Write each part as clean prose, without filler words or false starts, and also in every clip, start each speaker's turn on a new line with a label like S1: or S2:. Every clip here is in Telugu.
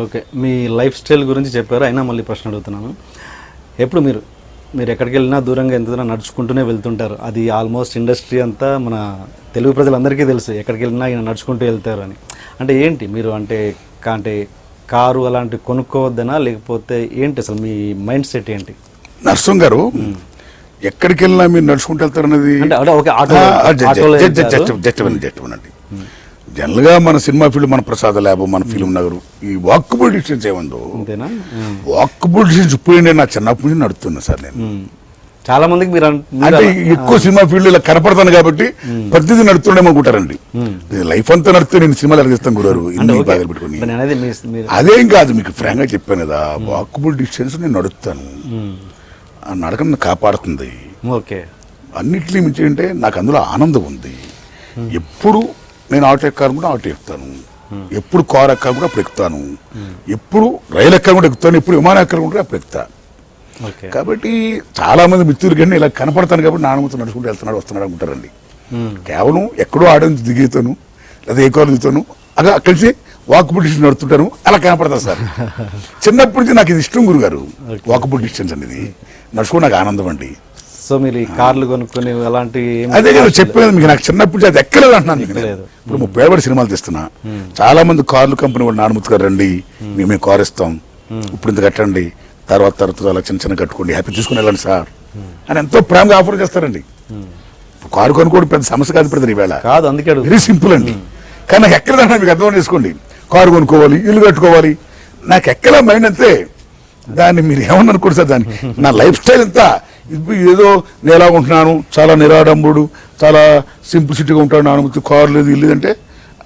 S1: ఓకే, మీ లైఫ్ స్టైల్ గురించి చెప్పారు, అయినా మళ్ళీ ప్రశ్న అడుగుతున్నాను. ఎప్పుడు మీరు ఎక్కడికి వెళ్ళినా దూరంగా ఎంత దూరం నడుచుకుంటూనే వెళ్తుంటారు. అది ఆల్మోస్ట్ ఇండస్ట్రీ అంతా మన తెలుగు ప్రజలందరికీ తెలుసు, ఎక్కడికి వెళ్ళినా ఈయన నడుచుకుంటూ వెళ్తారు అని. అంటే ఏంటి మీరు అంటే కారు అలాంటివి కొనుక్కోవద్దనా, లేకపోతే ఏంటి అసలు మీ మైండ్ సెట్ ఏంటి?
S2: నరసింహ గారు, ఎక్కడికి వెళ్ళినా మీరు నడుచుకుంటూ వెళ్తారన్నది జస్ట్ జనరల్గా మన సినిమా ఫీల్డ్, మన ప్రసాద ల్యాబ్, మన ఫిలిం నగరు, ఈ వాకబుల్ డిస్టెన్స్ ఏముందో, వాకబుల్ డిస్టెన్స్ ఇప్పుడు నా చిన్నప్పటి నుంచి నడుతున్నా సార్. నేను
S1: చాలా మందికి మీరు
S2: అంటే ఎక్కువ సినిమా ఫీల్డ్ ఇలా కనపడతాను కాబట్టి ప్రతిదీ నడుతుండేమో అనుకుంటారండి. లైఫ్ అంతా నడుతూ నేను సినిమాలు అడిగిస్తాను గురారు ఇన్ని బాగా పెట్టుకుని. అదేం కాదు, మీకు ఫ్రాంక్ గా చెప్పాను కదా, వాకబుల్ డిస్టెన్స్ నేను నడుస్తాను. ఆ నడకను కాపాడుతుంది. అన్నిటినీ మించి అంటే నాకు అందులో ఆనందం ఉంది. ఎప్పుడు నేను ఆటో ఎక్కాలనుకుంటే ఆటో ఎక్కుతాను, ఎప్పుడు కారు ఎక్కాలనుకుంటే అప్పుడు ఎక్కుతాను, ఎప్పుడు రైలు ఎక్కాలనుకుంటే ఎక్కుతాను, ఎప్పుడు విమానం ఎక్కాలనుకుంటే అప్పుడు ఎక్కుతా. కాబట్టి చాలా మంది మిత్రులు కానీ ఇలా కనపడతాను కాబట్టి నాన్నమ్మతో నడుచుకుంటూ వెళ్తున్నాడు వస్తున్నాడు అనుకుంటారండి. కేవలం ఎక్కడో ఆడ దిగుతాను లేదా ఏ కారు దిగుతాను, అలా కలిసి వాకబుల్ డిస్టెన్స్ నడుతుంటాను, అలా కనపడతాను సార్. చిన్నప్పటి నుంచి నాకు ఇది ఇష్టం గురుగారు, వాకబుల్ డిస్టెన్స్ అనేది నడుచుకుని నాకు ఆనందం అండి.
S1: సో మీరు ఈ కార్లు కొనుక్కొని అలాంటి
S2: అదే కదా చెప్పేది మీకు, నాకు చిన్నప్పుడు అది ఎక్కలేదు అంటున్నాను. ఇప్పుడు 30 ఏళ్ళ సినిమాలు తీస్తున్నా, చాలా మంది కార్లు కంపెనీ వాళ్ళు నాన్నమూర్తి గారు రండి మేము కారు ఇస్తాం, ఇప్పుడు ఇంత కట్టండి, తర్వాత అలా చిన్న చిన్న కట్టుకోండి, హ్యాపీ తీసుకుని వెళ్ళండి సార్ అని ఎంతో ప్రేమగా ఆఫర్ చేస్తారండి. కారు కొనుక్కోవడం పెద్ద సమస్య కాదు ఇప్పుడు ఈవేళ,
S1: కాదు, అందుకే
S2: వెరీ సింపుల్ అండి. కానీ నాకు ఎక్కలేదన్నా మీకు అర్థం చేసుకోండి, కారు కొనుక్కోవాలి, ఇల్లు కట్టుకోవాలి, నాకు ఎక్కలే మైండ్ అంతే. దాన్ని మీరు ఏమన్నా అనుకోండి సార్, దాన్ని నా లైఫ్ స్టైల్ అంతా ఏదో నేను ఎలా ఉంటున్నాను, చాలా నిరాడంబుడు, చాలా సింప్లిసిటీగా ఉంటాడు, నానుమతి కారు లేదు ఇల్లు అంటే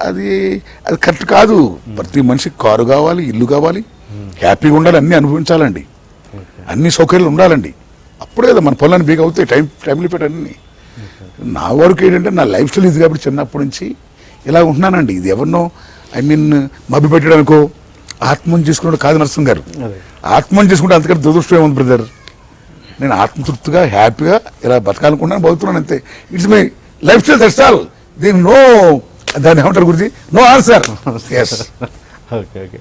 S2: అది కరెక్ట్ కాదు. ప్రతి మనిషికి కారు కావాలి, ఇల్లు కావాలి, హ్యాపీగా ఉండాలి, అన్నీ అనుభవించాలండి, అన్ని సౌకర్యాలు ఉండాలండి. అప్పుడే కదా మన పనులను బీగా అవుతాయి, టైం లిమిట్ అన్నీ. నా వరకు ఏంటంటే నా లైఫ్ స్టైల్ ఇది కాబట్టి చిన్నప్పటి నుంచి ఇలా ఉంటున్నానండి. ఇది ఎవరినో మభ్య పెట్టడానికో ఆత్మహత్య చేసుకున్నాడు కాదు నరసింహ గారు. ఆత్మహత్య చేసుకుంటే అంతకంటే దురదృష్టం ఏముంది బ్రదర్. నేను ఆత్మతృప్తిగా హ్యాపీగా ఇలా బతకాలనుకున్నాను, బతుకుతున్నాను అంతే. It's my life style, that's all. దాన్ని ఏమంటారు గురించి నో ఆన్సర్.
S1: ఓకే ఓకే,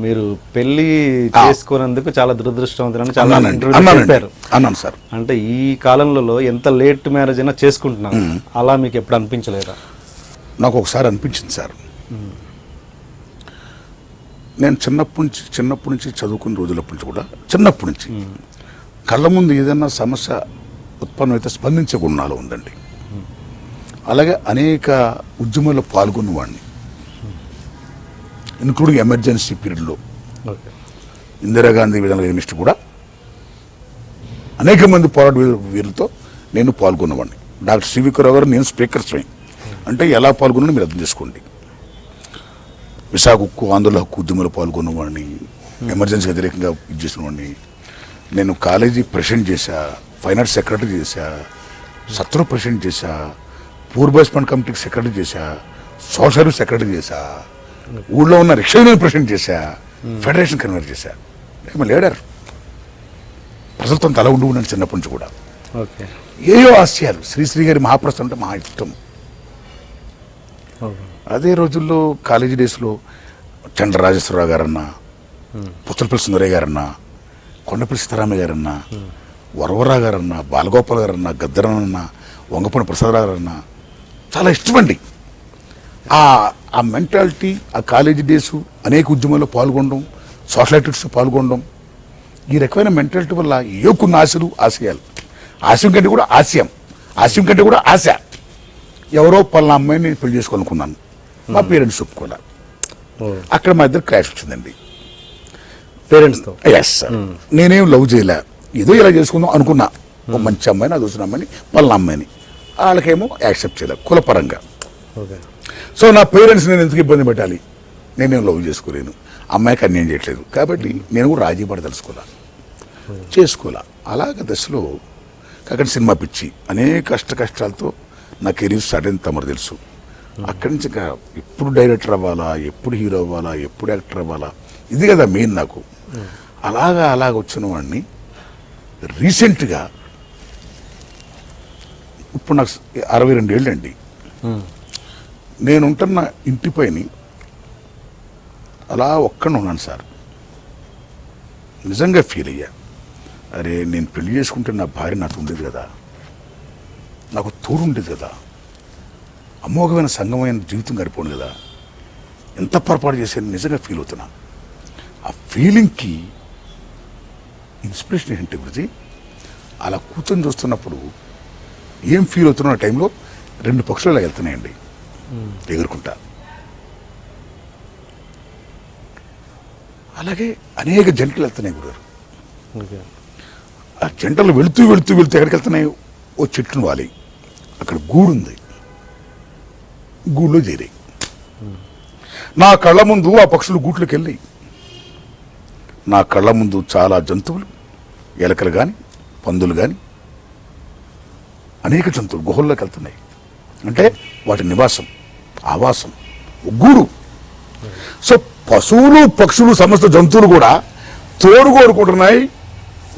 S1: మీరు పెళ్లి చేసుకున్నందుకు చాలా దురదృష్టవంతులని చాలా
S2: అన్నాను సార్.
S1: అంటే ఈ కాలంలో ఎంత లేట్ మ్యారేజ్ అయినా చేసుకుంటున్నాను, అలా మీకు ఎప్పుడు అనిపించలేదా?
S2: నాకు ఒకసారి అనిపించింది సార్. నేను చిన్నప్పటి నుంచి చదువుకున్న రోజులప్పటి నుంచి కూడా, చిన్నప్పటి నుంచి కళ్ళ ముందు ఏదైనా సమస్య ఉత్పన్నమైతే స్పందించే గుణాలు ఉందండి. అలాగే అనేక ఉద్యమాల్లో పాల్గొన్నవాడిని, ఇంక్లూడింగ్ ఎమర్జెన్సీ పీరియడ్లో ఇందిరాగాంధీ విధానాల ఎగనిస్ట్ కూడా అనేక మంది పోరాట వీరులతో నేను పాల్గొన్నవాడిని. డాక్టర్ సివిక రావు గారు, నేను స్పీకర్ స్వయం అంటే ఎలా పాల్గొన్నా మీరు అర్థం చేసుకోండి. విశాఖ ఉక్కు ఆందోళన హక్కు ఉద్యమంలో పాల్గొన్నవాడిని, ఎమర్జెన్సీ వ్యతిరేకంగా ఇది చేసిన వాడిని. నేను కాలేజీ ప్రెసిడెంట్ చేశా, ఫైనాన్స్ సెక్రటరీ చేశా, సత్ర ప్రెసిడెంట్ చేశా, పూర్బాయ్స్ ఫండ్ కమిటీకి సెక్రటరీ చేశా, సోషల్ సర్వీస్ సెక్రటరీ చేశా, ఊళ్ళో ఉన్న రిక్షా యూనియన్ ప్రెసిడెంట్ చేశా, ఫెడరేషన్ కన్వీనర్ చేశా. లీడర్, ప్రజలతో తల ఉండి ఉన్నాను చిన్నప్పటి నుంచి కూడా. ఏయో ఆశయాలు, శ్రీశ్రీ గారి మహాప్రస్థం అంటే మహా ఇష్టం. అదే రోజుల్లో కాలేజీ డేస్లో చంద్ర రాజేశ్వరరావు గారన్నా, పుచ్చలపల్లి సుందరయ్య గారన్నా, కొండపల్లి సీతారామయ్య గారన్నా, వరవరా గారన్నా, బాలగోపాల్ గారన్నా, గద్దరన్నా, వంగపూడి ప్రసాదరావు గారన్నా చాలా ఇష్టమండి. ఆ మెంటాలిటీ, ఆ కాలేజీ డేసు, అనేక ఉద్యమాల్లో పాల్గొనడం, సోషల్ యాక్టివిటీస్లో పాల్గొనడం, ఈ రకమైన మెంటాలిటీ వల్ల ఏ కొన్ని ఆశయాలు, ఆశయం కంటే కూడా ఆశయం కంటే కూడా ఆశ. ఎవరో పలానా అమ్మాయిని పెళ్లి చేసుకోవాలనుకున్నాను, మా పేరెంట్స్ ఒప్పుకోవాలి. అక్కడ మా ఇద్దరు క్లాష్ వచ్చిందండి
S1: పేరెంట్స్తో.
S2: ఎస్ సార్, నేనేం లవ్ చేయలే, ఏదో ఇలా చేసుకుందాం అనుకున్నా. ఒక మంచి అమ్మాయిని, అది వచ్చిన అమ్మాయిని, పలానా అమ్మాయిని, వాళ్ళకేమో యాక్సెప్ట్ చేయలేదు కులపరంగా. సో నా పేరెంట్స్ నేను ఎందుకు ఇబ్బంది పెట్టాలి, నేనేం లవ్ చేసుకోలేను, అమ్మాయికి అన్యాయం చేయట్లేదు కాబట్టి నేను కూడా రాజీ చేసుకోలే. అలాగ దశలో అక్కడ సినిమా పిచ్చి, అనేక కష్టాలతో నా కెరీర్ స్టార్ట్ అయింది, తమరు తెలుసు. అక్కడి నుంచి ఎప్పుడు డైరెక్టర్ అవ్వాలా, ఎప్పుడు హీరో అవ్వాలా, ఎప్పుడు యాక్టర్ అవ్వాలా, ఇది కదా మెయిన్ నాకు. అలాగ వచ్చిన వాడిని రీసెంట్గా, ఇప్పుడు నాకు 62 ఏళ్ళండి. నేను ఉంటున్న ఇంటి పైన అలా ఒక్కడే ఉన్నాను సార్. నిజంగా ఫీల్ అయ్యా. అరే నేను పెళ్లి చేసుకుంటే నా భార్య నాతో ఉండేది కదా, నాకు తోడు ఉండేది కదా, అమోఘమైన సంగమైన జీవితం గడిపోను కదా, ఎంత పొరపాటు చేశాను నిజంగా ఫీల్ అవుతున్నా. ఆ ఫీలింగ్కి ఇన్స్పిరేషన్ ఏంటంటే గురించి అలా కూర్చొని చూస్తున్నప్పుడు ఏం ఫీల్ అవుతున్నా ఆ టైంలో 2 పక్షులు అలా వెళ్తున్నాయండి ఎగురుకుంటా. అలాగే అనేక జంటలు వెళ్తున్నాయి గురుగారు.
S1: ఓకే.
S2: ఆ జంటలు వెళుతూ వెళుతూ వెళుతూ ఎక్కడికి వెళ్తున్నాయి, ఓ చెట్టును వాలి అక్కడ గూడు ఉంది, గూడులో చేరాయి. నా కళ్ళ ముందు ఆ పక్షులు గూట్లోకి వెళ్ళి నా కళ్ళ ముందు చాలా జంతువులు, ఎలకలు కానీ పందులు కానీ అనేక జంతువులు గుహల్లోకి వెళ్తున్నాయి. అంటే వాటి నివాసం, ఆవాసం, గూడు. సో పశువులు పక్షులు సమస్త జంతువులు కూడా తోడు కోరుకుంటున్నాయి,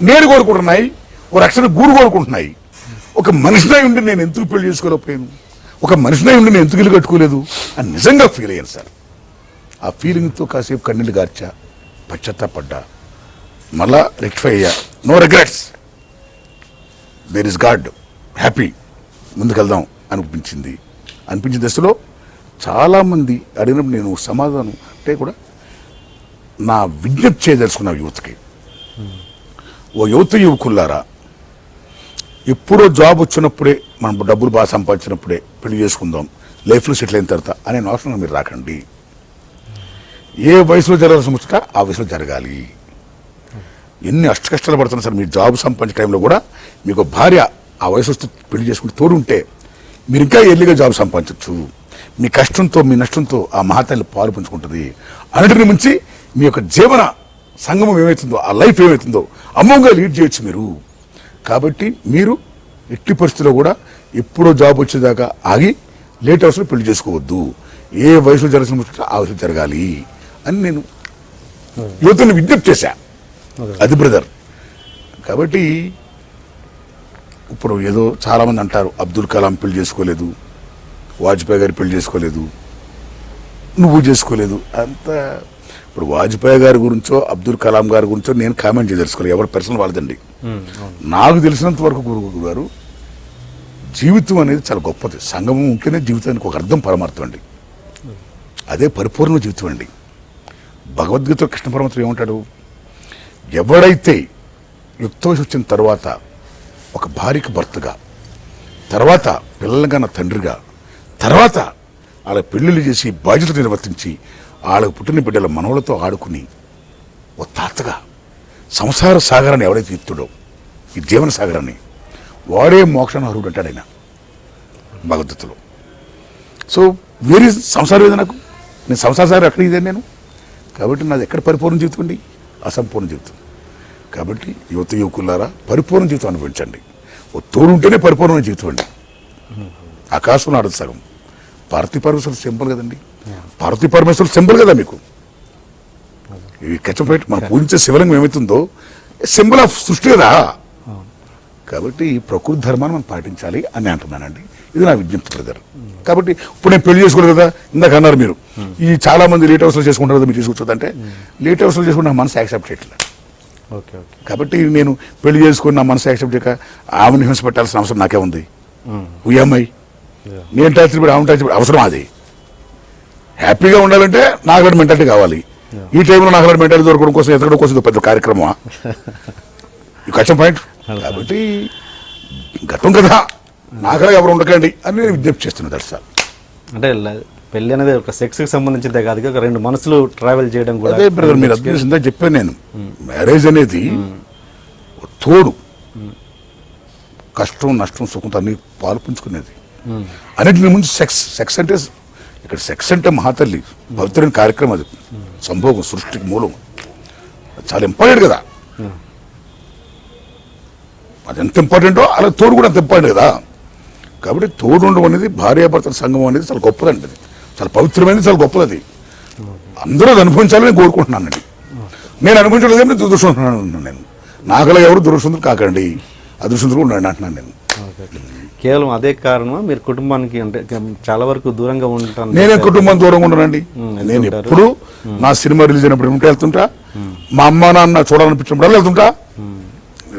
S2: నీరు కోరుకుంటున్నాయి, ఓ రక్షణ గూడు కోరుకుంటున్నాయి. ఒక మనిషినై ఉండి నేను ఎందుకు పెళ్లి చేసుకోలేకపోయాను, ఒక మనిషినై ఉండి నేను ఎందుకు ఇల్లు కట్టుకోలేదు అని నిజంగా ఫీల్ అయ్యాను సార్. ఆ ఫీలింగ్తో కాసేపు కన్నీళ్ళు గార్చా, పశ్చాత్తాపడ్డా, మళ్ళా రెక్టిఫై అయ్యా. No regrets, there is God, happy, ముందుకెళ్దాం అనిపించింది. అనిపించిన దశలో చాలామంది అడిగినప్పుడు నేను సమాధానం అంటే కూడా నా విజ్ఞప్తి చేయదలుచుకున్న యువతకి, ఓ యువకులారా, ఎప్పుడో జాబ్ వచ్చినప్పుడే మనం డబ్బులు బాగా సంపాదించినప్పుడే పెళ్లి చేసుకుందాం, లైఫ్లో సెటిల్ అయిన తర్వాత అనే అవసరం మీరు రాకండి. ఏ వయసులో జరగాల్సిన ముచ్చట ఆ వయసులో జరగాలి. ఎన్ని అష్టకష్టాలు పడుతున్నా సార్, మీరు జాబ్ సంపాదించే టైంలో కూడా మీకు భార్య ఆ వయసు వస్తూ పెళ్లి చేసుకుంటే తోడు ఉంటే మీరు ఇంకా ఎర్లీగా జాబ్ సంపాదించవచ్చు. మీ కష్టంతో మీ నష్టంతో ఆ మహాతల్లి పాలు పంచుకుంటుంది. అన్నిటిని మించి మీ యొక్క జీవన సంగమం ఏమవుతుందో, ఆ లైఫ్ ఏమవుతుందో అమోఘంగా లీడ్ చేయొచ్చు మీరు. కాబట్టి మీరు ఎట్టి పరిస్థితుల్లో కూడా ఎప్పుడో జాబ్ వచ్చేదాకా ఆగి లేట్ అవర్స్లో పెళ్లి చేసుకోవద్దు. ఏ వయసులో జరగాల్సిన ముచ్చట ఆ వయసులో జరగాలి అని నేను యువతని విజ్ఞప్తి చేశా. అది బ్రదర్. కాబట్టి ఇప్పుడు ఏదో చాలామంది అంటారు అబ్దుల్ కలాం పెళ్లి చేసుకోలేదు, వాజ్పేయి గారు పెళ్లి చేసుకోలేదు, నువ్వు చేసుకోలేదు అంత. ఇప్పుడు వాజ్పేయి గారి గురించో అబ్దుల్ కలాం గారి గురించో నేను కామెంట్ చేయదలుచుకోలేదు, ఎవరి పర్సనల్ వాళ్ళదండి. నాకు తెలిసినంత వరకు గురువు గారు, జీవితం అనేది చాలా గొప్పది. సంగమం ఉంటేనే జీవితానికి ఒక అర్థం, పరమార్థం అండి. అదే పరిపూర్ణ జీవితం అండి. భగవద్గీత కృష్ణ పరమాత్మ ఏమంటాడు, ఎవడైతే యుక్త వయసు వచ్చిన తర్వాత ఒక భార్యకి భర్తగా, తర్వాత పిల్లలుగా నా తండ్రిగా, తర్వాత వాళ్ళ పెళ్లిళ్ళు చేసి బాధ్యతలు నిర్వర్తించి వాళ్ళకు పుట్టిన బిడ్డల మనవలతో ఆడుకుని ఓ తాతగా సంసార సాగరాన్ని ఎవరైతే ఎత్తుడో, ఈ జీవన సాగరాన్ని, వాడే మోక్షాన్ని అర్హుడు అంటాడు ఆయన భగవద్గీతలో. సో వేరే సంసారం ఏదో నాకు, నేను సంసార సాగరం ఎక్కడ ఇదే నేను. కాబట్టి నాది ఎక్కడ పరిపూర్ణ జీవితం అండి, అసంపూర్ణ జీవితం. కాబట్టి యువకులారా పరిపూర్ణ జీవితం అనుభవించండి. ఓ తోడు ఉంటేనే పరిపూర్ణమైన జీవితం అండి. ఆకాశం ఆడదు సగం. పార్వతీ పరమేశ్వరుడు సింబల్ కదండి, పార్వతీ పరమేశ్వరుడు సింబల్ కదా మీకు. ఈ కచ్చపేట మనం పూజించే శివలింగం ఏమవుతుందో సింబల్ ఆఫ్ సృష్టి కదా. కాబట్టి ఈ ప్రకృతి ధర్మాన్ని మనం పాటించాలి అని అంటున్నానండి. ఇది నా విజ్ఞప్తి బ్రదర్. కాబట్టి ఇప్పుడు నేను పెళ్లి చేసుకోలేదు కదా, ఇందాక అన్నారు మీరు, ఈ చాలా మంది లేట్ హౌస్లో చేసుకుంటారు కదా, మీరు చేసుకుంటుంది అంటే లేట్ హౌస్లో చేసుకుంటే నా మనసు యాక్సెప్ట్ చేయట్లేదు.
S1: Okay okay.
S2: కాబట్టి నేను పెళ్లి చేసుకుని నా మనసు యాక్సెప్ట్ చేయక ఆమెను హింస పెట్టాల్సిన అవసరం నాకే ఉంది. ఉయ్యమ్మాయి నేను టార్చర్ పెట్టి ఆమె టార్చర్ పెట్టి అవసరం అది. హ్యాపీగా ఉండాలంటే నాకు అలాంటి మెంటాలిటీ కావాలి. ఈ టైంలో నాకు అలాంటి మెంటాలిటీ దొరకడం కోసం ఎతకడం కోసం ఇది పెద్ద కార్యక్రమం, ఈ కష్టం పాయింట్. కాబట్టి గతం కదా, నాకలా ఎవరు ఉండకండి అని నేను విజ్ఞప్తి చేస్తున్నాను. దర్శనం
S1: అంటే పెళ్లి అనేది ఒక సెక్స్కి సంబంధించిందే కాదు, ఒక రెండు మనసులు ట్రావెల్ చేయడం కూడా.
S2: అదే బ్రదర్, మీరు అర్థం చేసిందా చెప్పాను నేను. మ్యారేజ్ అనేది తోడు, కష్టం నష్టం సుఖంతో అన్ని పాలు పంచుకునేది. అన్నింటిని ముందు సెక్స్ అంటే, ఇక్కడ సెక్స్ అంటే మహాతల్లి పవిత్రమైన కార్యక్రమం, అది సంభోగం, సృష్టికి మూలం, చాలా ఇంపార్టెంట్ కదా. అది ఎంత ఇంపార్టెంటో అలా తోడు కూడా అంత ఇంపార్టెంట్ కదా. కాబట్టి తోడు ఉండడం అనేది, భార్యాభర్తల సంగమం అనేది చాలా గొప్పదండి. అది చాలా పవిత్రమైనది, చాలా గొప్పది. అందరూ అది అనుభవించాలని కోరుకుంటున్నానండి. నేను అనుభవించలేదు, నేను దురదృష్టం. నేను నాకలా ఎవరు దురదృష్టం కాకండి, అదృష్టంతో ఉండండి అంటున్నాను నేను.
S1: కేవలం అదే కారణమా మీరు కుటుంబానికి అంటే చాలా వరకు దూరంగా ఉంటాను?
S2: నేనే కుటుంబం దూరంగా ఉండనండి. నేను ఎప్పుడు నా సినిమా రిలీజ్ అయినప్పుడు ఉంటే వెళ్తుంటా, మా అమ్మ నాన్న చూడాలనిపించినప్పుడు వెళ్తుంటా.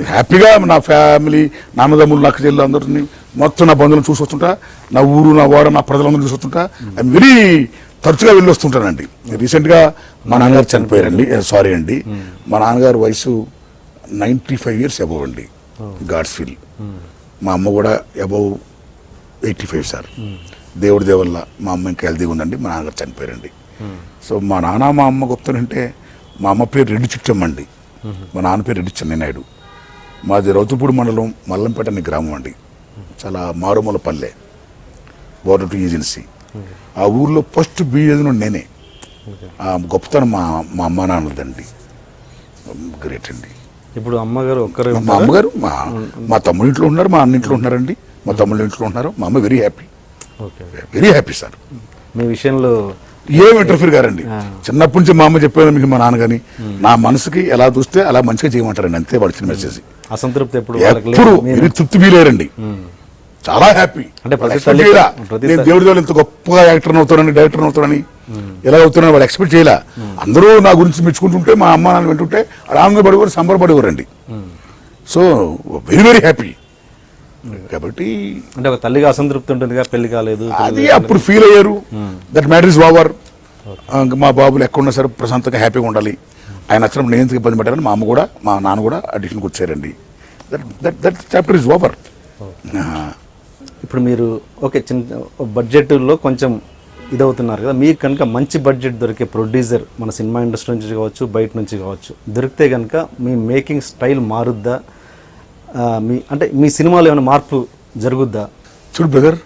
S2: హ్యాపీగా నా ఫ్యామిలీ, నాన్నదమ్ములు, నాకు చెల్లు అందరినీ మొత్తం నా బంధువులను చూసి వస్తుంటా. నా ఊరు, నా వాడ, నా ప్రజలందరూ చూసి వస్తుంటా. ఐ వెరీ తరచుగా వెళ్ళి వస్తుంటానండి. రీసెంట్గా మా నాన్నగారు చనిపోయారండి. సారీ అండి, మా నాన్నగారు వయసు 95 years అబౌవ్ అండి, గాడ్స్ ఫీల్. మా అమ్మ కూడా అబౌవ్ 85 సార్. దేవుడి దేవల్ల మా అమ్మ ఇంకా హెల్తీగా ఉందండి. మా నాన్నగారు చనిపోయారండి. సో మా నాన్న మా అమ్మ గొప్పతనంటే, మా అమ్మ పేరు రెడ్డి చిట్టమ్మ అండి, మా నాన్న పేరు రెడ్డి చెన్నైనాయుడు. మాది రౌతుపూడి మండలం మల్లంపేట అనే గ్రామం అండి, చాలా మారుమూల పల్లె, బోర్డర్ టు ఏజెన్సీ. ఆ ఊర్లో ఫస్ట్ బీజేది నేనే. ఆ గొప్పతనం మా అమ్మ నాన్నదండి. గ్రేట్ అండి.
S1: ఇప్పుడు అమ్మగారు ఒక్కరే
S2: మా
S1: ఉంటారా?
S2: అమ్మగారు మా తమ్ముడి ఇంట్లో ఉన్నారు, మా అన్న ఇంట్లో ఉన్నారండి, మా తమ్ముళ్ళ ఇంట్లో ఉన్నారు. మా అమ్మ very happy,
S1: okay.
S2: Very happy sir.
S1: మీ విషయంలో
S2: ఏం ఇంటర్ఫీర్ గారండి. చిన్నప్పటి నుంచి మా అమ్మ చెప్పేది మీకు, మా నాన్న కానీ నా మనసుకి ఎలా చూస్తే అలా మంచిగా చేయమంటారండి, అంతే వాడు చిన్న మెసేజ్.
S1: అసంతృప్తి ఎప్పుడు వాళ్ళకి లేదు?
S2: ఎప్పుడు
S1: మీరు-
S2: వెరీ తృప్తి ఫీలేరండి, చాలా హ్యాపీ.
S1: అంటే ప్రతి
S2: ఎక్స్పెక్ట్
S1: తల్లి-
S2: చేయలా
S1: ప్రతి
S2: నేను దేవుడి దేవుడు ఇంత గొప్పగా యాక్టర్ అవుతానని, డైరెక్టర్ అవుతానని, ఎలా అవుతానని వాళ్ళు ఎక్స్పెక్ట్ చేయలే. అందరూ నా గురించి మెచ్చుకుంటుంటే, మా అమ్మ నాన్న వింటుంటే ఆనందపడేవారు, సంబరపడేవారండి. So very very happy. కాబట్టి
S1: అంటే ఒక తల్లిగా అసంతృప్తి ఉంటుందిగా, పెళ్లి కాలేదు,
S2: అది అప్పుడు ఫీల్ అయ్యారు. That matter is over. మా బాబులు ఎక్కడున్నా సరే ప్రశాంతంగా హ్యాపీగా ఉండాలి. ఆయన నచ్చినప్పుడు నేను ఎందుకు ఇబ్బంది పెట్టాలని మా అమ్మ కూడా, మా నాన్న కూడా అడిషన్కి వచ్చారండి. That chapter is over.
S1: ఇప్పుడు మీరు ఓకే చిన్న బడ్జెట్లో కొంచెం ఇదవుతున్నారు కదా, మీకు కనుక మంచి బడ్జెట్ దొరికే ప్రొడ్యూసర్ మన సినిమా ఇండస్ట్రీ నుంచి కావచ్చు, బయట నుంచి కావచ్చు, దొరికితే కనుక మీ మేకింగ్ స్టైల్ మారుద్దా? మీ అంటే మీ సినిమాలో ఏమైనా మార్పు జరుగుద్దా?
S2: చూడు బ్రదర్,